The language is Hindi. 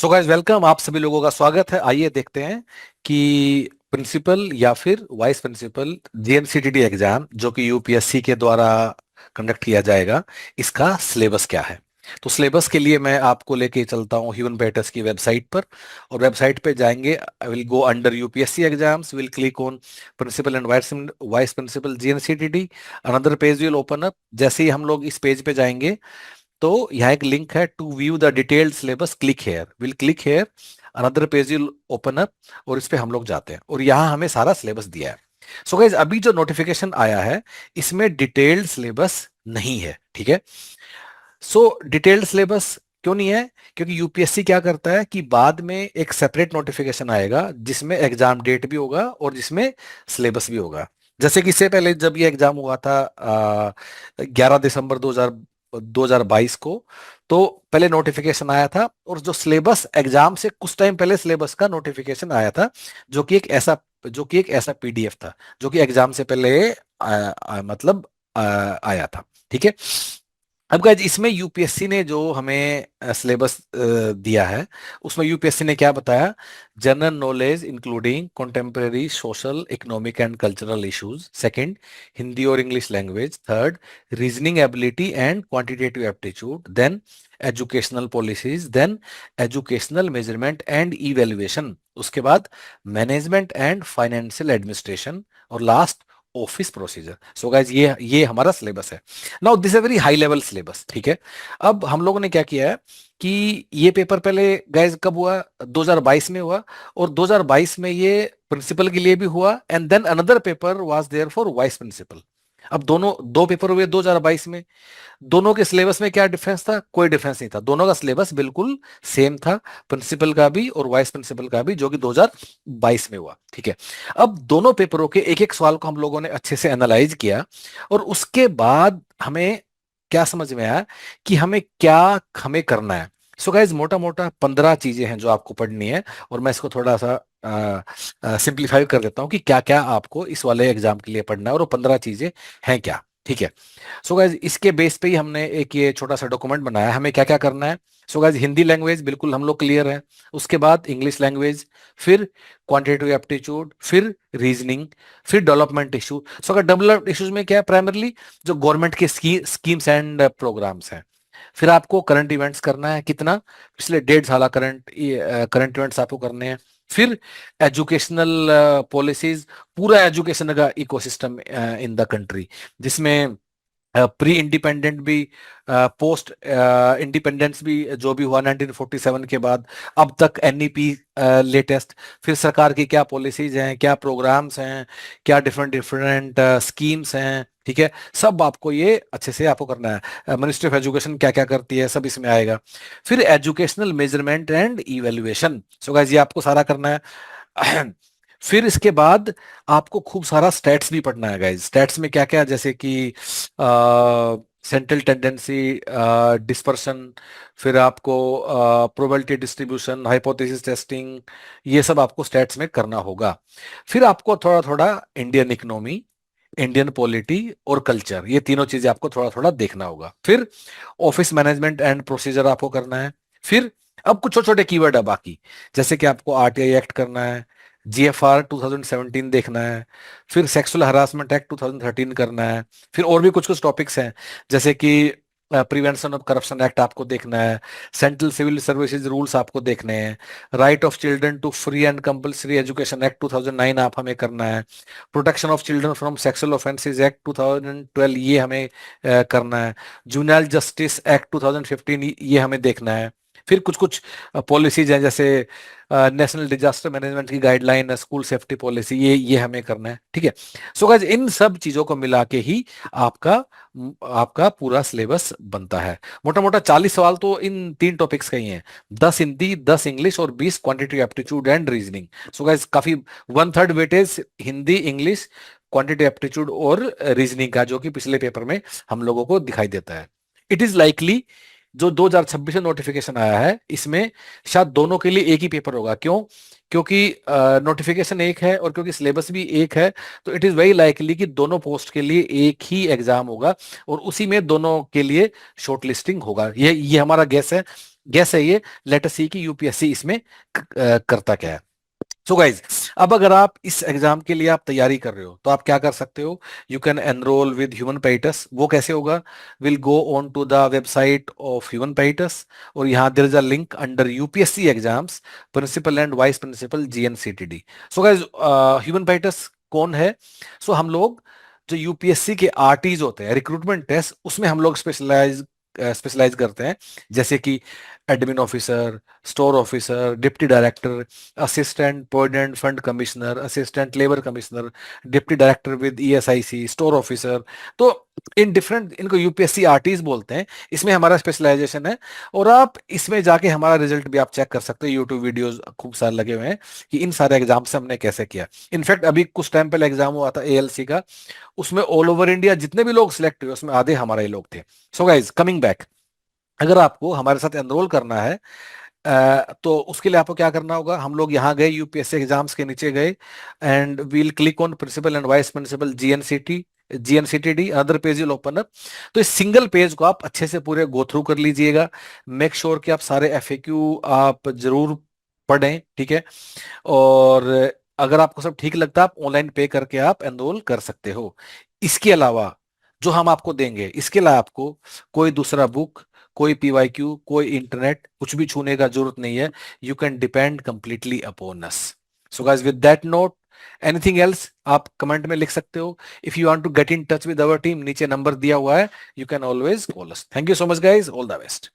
सो गाइस वेलकम, आप सभी लोगों का स्वागत है। आइए देखते हैं कि प्रिंसिपल या फिर वाइस प्रिंसिपल जेएमसीटीडी एग्जाम जो कि यूपीएससी के द्वारा कंडक्ट किया जाएगा, इसका सिलेबस क्या है। तो सिलेबस के लिए मैं आपको लेके चलता हूँ ह्यूमन पैटर्स की वेबसाइट पर। और वेबसाइट पे जाएंगे, will go under UPSC exams, will click on principal and vice principal JMCTD. Another page will open up. जैसे ही हम लोग इस पेज पे जाएंगे तो यहाँ एक लिंक है, to view the detailed syllabus click here. Will click here, another page will open up, और इस पे हम लोग जाते हैं और यहाँ हमें सारा सिलेबस दिया है। सो गाइज अभी जो नोटिफिकेशन आया है इसमें डिटेल्ड सिलेबस नहीं है, ठीक है। सो डिटेल्ड सिलेबस क्यों नहीं है? क्योंकि यूपीएससी क्या करता है कि बाद में एक सेपरेट नोटिफिकेशन आएगा जिसमें एग्जाम डेट भी होगा और जिसमें सिलेबस भी होगा। जैसे कि इससे पहले जब ये एग्जाम हुआ था 11 दिसंबर 2022 को, तो पहले नोटिफिकेशन आया था और जो सिलेबस एग्जाम से कुछ टाइम पहले सिलेबस का नोटिफिकेशन आया था, जो कि एक ऐसा पीडीएफ था जो कि एग्जाम से पहले मतलब आया था, ठीक है। अब गाइज इसमें यूपीएससी ने जो हमें सिलेबस दिया है, उसमें यूपीएससी ने क्या बताया? General knowledge including contemporary social economic and cultural issues. Second, Hindi और English language. Third, reasoning ability and quantitative aptitude. Then educational policies. Then educational measurement and evaluation. उसके बाद मैनेजमेंट एंड फाइनेंशियल एडमिनिस्ट्रेशन। और last, office procedure. So guys ये हमारा सिलेबस है। Now this a very high level syllabus, ठीक है। अब हम लोगों ने क्या किया है कि ये पेपर पहले गाइज कब हुआ? 2022 में हुआ। और 2022 में ये प्रिंसिपल के लिए भी हुआ, and then another paper was there for vice principal. अब दोनों दो पेपर हुए 2022 में। दोनों के सिलेबस में क्या डिफरेंस था? कोई डिफरेंस नहीं था, दोनों का सिलेबस बिल्कुल सेम था, प्रिंसिपल का भी और वाइस प्रिंसिपल का भी, जो कि 2022 में हुआ, ठीक है। अब दोनों पेपरों के एक एक सवाल को हम लोगों ने अच्छे से एनालाइज किया और उसके बाद हमें क्या समझ में आया कि हमें करना है। सो गाइज मोटा मोटा 15 चीजें हैं जो आपको पढ़नी है, और मैं इसको थोड़ा सा सिंप्लीफाई कर देता हूँ कि क्या क्या आपको इस वाले एग्जाम के लिए पढ़ना है और वो 15 चीजें हैं क्या, ठीक है। सो गाइज इसके बेस पे ही हमने एक ये छोटा सा डॉक्यूमेंट बनाया है, हमें क्या क्या करना है। सो गाइज हिंदी लैंग्वेज बिल्कुल हम लोग क्लियर है। उसके बाद इंग्लिश लैंग्वेज, फिर क्वांटिटेटिव एप्टीट्यूड, फिर रीजनिंग, फिर डेवलपमेंट इशू। सो अगर डेवलपमेंट इश्यूज में क्या है? प्राइमरली जो गवर्नमेंट के स्कीम्स एंड प्रोग्राम्स हैं। फिर आपको करंट इवेंट्स करना है, कितना? पिछले 1.5 साल करंट इवेंट्स आपको करने हैं। फिर एजुकेशनल पॉलिसीज, पूरा एजुकेशन का इकोसिस्टम इन द कंट्री, जिसमें प्री इंडिपेंडेंट भी, पोस्ट इंडिपेंडेंस भी, जो भी हुआ 1947 के बाद अब तक, एनईपी लेटेस्ट, फिर सरकार की क्या पॉलिसीज हैं, क्या प्रोग्राम्स हैं, क्या डिफरेंट डिफरेंट स्कीम्स हैं, ठीक है। सब आपको ये अच्छे से आपको करना है। मिनिस्ट्री ऑफ एजुकेशन क्या क्या करती है, सब इसमें आएगा। फिर educational measurement and evaluation. So guys ये आपको सारा करना है। फिर इसके बाद आपको खूब सारा स्टैट्स भी पढ़ना है गाइस। स्टैट्स में क्या क्या? जैसे कि सेंट्रल टेंडेंसी, डिस्पर्शन, फिर आपको प्रोबेबिलिटी डिस्ट्रीब्यूशन, हाइपोथेसिस टेस्टिंग, ये सब आपको स्टैट्स में करना होगा। फिर आपको थोड़ा थोड़ा इंडियन इकोनॉमी, इंडियन पॉलिटी और कल्चर, ये तीनों चीजें आपको थोड़ा थोड़ा देखना होगा। फिर ऑफिस मैनेजमेंट एंड प्रोसीजर आपको करना है। फिर अब कुछ छोटे छोटे कीवर्ड है बाकी, जैसे कि आपको आरटीआई एक्ट करना है, जीएफआर 2017 देखना है, फिर सेक्सुअल हरासमेंट एक्ट 2013 करना है। फिर और भी कुछ कुछ टॉपिक्स हैं, जैसे कि प्रिवेंशन ऑफ करप्शन एक्ट आपको देखना है, सेंट्रल सिविल सर्विसेज रूल्स आपको देखने हैं, right of children to free and compulsory education act 2009 आप हमें करना है, protection of children from sexual offences act 2012 ये हमें करना है, जूनियर जस्टिस एक्ट 2015 ये हमें देखना है। फिर कुछ कुछ पॉलिसीज हैं, जैसे नेशनल डिजास्टर मैनेजमेंट की गाइडलाइन, स्कूल सेफ्टी पॉलिसी, ये हमें करना है, ठीक है। सो गाइस इन सब चीजों को मिला के ही आपका आपका पूरा सिलेबस बनता है। मोटा मोटा 40 सवाल तो इन तीन टॉपिक्स का ही हैं, 10 हिंदी, 10 इंग्लिश और 20 quantity aptitude and reasoning. So guys काफी 1/3 weightage Hindi, English, quantity aptitude और रीजनिंग का, जो कि पिछले पेपर में हम लोगों को दिखाई देता है। इट इज लाइकली जो 2026 में नोटिफिकेशन आया है, इसमें शायद दोनों के लिए एक ही पेपर होगा। क्यों? क्योंकि नोटिफिकेशन एक है और क्योंकि सिलेबस भी एक है, तो इट इज वेरी लाइकली कि दोनों पोस्ट के लिए एक ही एग्जाम होगा और उसी में दोनों के लिए शॉर्ट लिस्टिंग होगा। ये हमारा गेस है। गैस है ये, लेट अस सी कि यूपीएससी इसमें करता क्या है। सो गाइज, अब अगर आप इस एग्जाम के लिए आप तैयारी कर रहे हो तो आप क्या कर सकते हो, you can enroll with Human Paitus. वो कैसे होगा, will go on to the website of Human Paitus, और यहाँ there is a link under UPSC exams, principal and vice principal GNCTD. So guys, Human Paitus कौन है? सो हम लोग जो यूपीएससी के आरटीज होते हैं, रिक्रूटमेंट टेस्ट, उसमें हम लोग स्पेशलाइज करते हैं, जैसे कि admin officer, store officer, deputy director, assistant provident fund commissioner, assistant labour commissioner, deputy director with ESIC, store officer. तो इन डिफरेंट, इनको यूपीएससी आरटीज बोलते हैं, इसमें हमारा स्पेशलाइजेशन है। और आप इसमें जाके हमारा रिजल्ट भी आप चेक कर सकते हो, यूट्यूब वीडियोस खूब सारे लगे हुए हैं कि इन सारे एग्जाम से हमने कैसे किया। इनफैक्ट अभी कुछ टाइम पहले एग्जाम हुआ था एएलसी का, उसमें ऑल ओवर इंडिया जितने भी लोग सिलेक्ट हुए उसमें आधे हमारे ही लोग थे। सो गाइज, कमिंग बैक, अगर आपको हमारे साथ एनरोल करना है तो उसके लिए आपको क्या करना होगा, हम लोग यहाँ गए, यूपीएससी एग्जाम्स के नीचे गए, and we'll click on principal and vice principal GNCTD, other page will open up. तो इस सिंगल पेज को आप अच्छे से पूरे गो थ्रू कर लीजिएगा। मेक श्योर कि आप सारे एफएक्यू आप जरूर पढ़ें, ठीक है। और अगर आपको सब ठीक लगता है, आप ऑनलाइन पे करके आप एनरोल कर सकते हो। इसके अलावा जो हम आपको देंगे, इसके अलावा आपको कोई दूसरा बुक, कोई पीवाईक्यू, कोई इंटरनेट, कुछ भी छूने का जरूरत नहीं है। You can depend completely upon us. So guys, with that note, anything else आप कमेंट में लिख सकते हो। If you want to get in touch with our team, नीचे नंबर दिया हुआ है, you can always call us. Thank you so much guys, all the best.